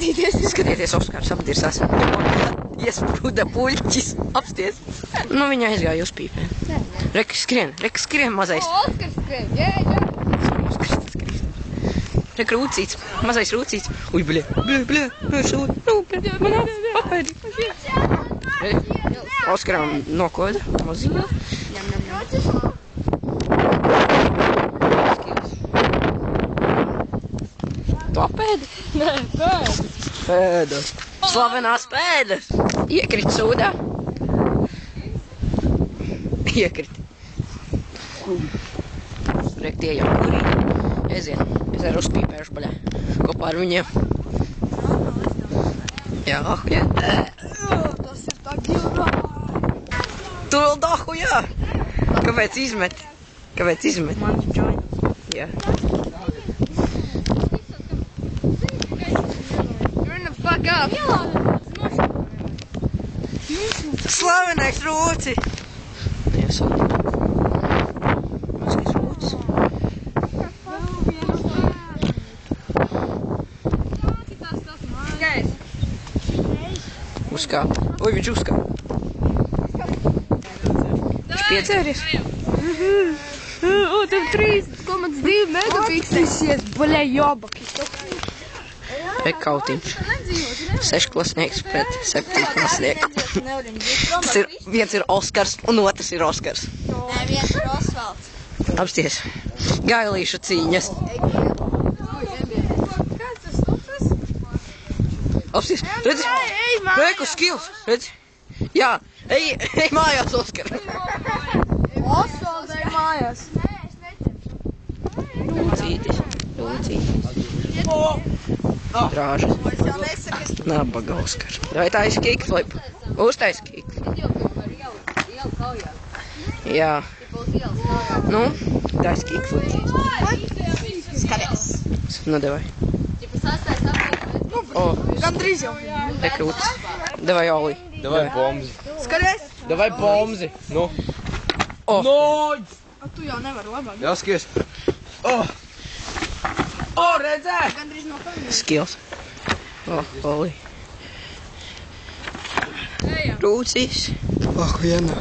skatīties. Skatieties, Oskars apdirsās. Iesprūda puļķis. Apsties. Nu, viņa aizgāja uz pīpēm. Reka skrien mazais. Oskars skrien, jā. Reka rūcīts, mazais rūcīts. Uj, bļē, šūt. Nu, manā, papaidi. Oskaram nokoda mazīju. Tu apēdi? Nē, Pēdas. Slavenās pēdas. Iekrit sūdā. Iekrit. Rek tie jau kurī. Eziet. Es arī uzpīpēšu baļā. Kopā ar viņiem. Jā, jā. tas ir tā ģildā. Tu vēl dahu, jā. Kāpēc izmet? Kāpēc izmet? Mans joint. Jā. Fuck up. Slavenais rūci. Iesūti. Mazais rūcis. Uzkāp. Oj, viņš uzkāp. Viņš piedzēries. O, tev 3,2 megapiksels. Baļā jobaki. Kautiņš. 6 klasnieks pret 7 klasnieku. Tas ir, viens ir Oskars un otrs ir Oskars. Nē, viens ir Osvalds. Apsties. Gailīšu cīņas. Kāds tas stupras? Apsties. Redzi? Reku skills. Redzi? Jā. Ej mājās, Oskar. Osvalds ej mājās. Rūcītis. Drāžas. Nabaga, Oskar. Vai tā ir kickflip? Uztais kickflip. Jā. Nu, tā ir kickflip. Skaties. Nu, devai. Gandrīz jau. Rekrūtis. Devai, Oli. Давай бомзи. Skaties. Давай бомзи. Ну. O. Ноль. Tu jau nevari labāk. Jāskies. O, redzē! Gandrīz no pelnījuma. Skills. Oli. Rūcis. Охуенно.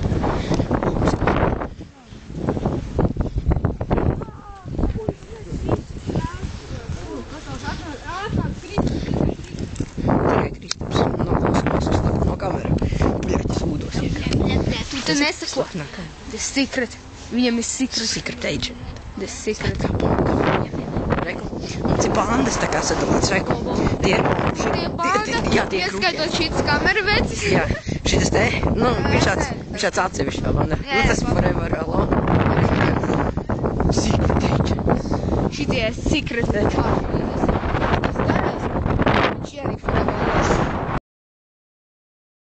Tikai Kristaps. Noklausījās no kameru. Bļaķis ūdos iekrāt. Tu te nesako. The secret. Viņam ir secret. Secret agent. The secret. Reku. Mums ir bandas tā kā sadalīts, reku. Tie ir... Tie banda. Jā, tie ir Ieskaitot šitas kamera vecis. Jā, šitas te, nu, viņš tāds atsevišķi tā banda. Nu, tas forever alone. Secret agent. Šitie secret.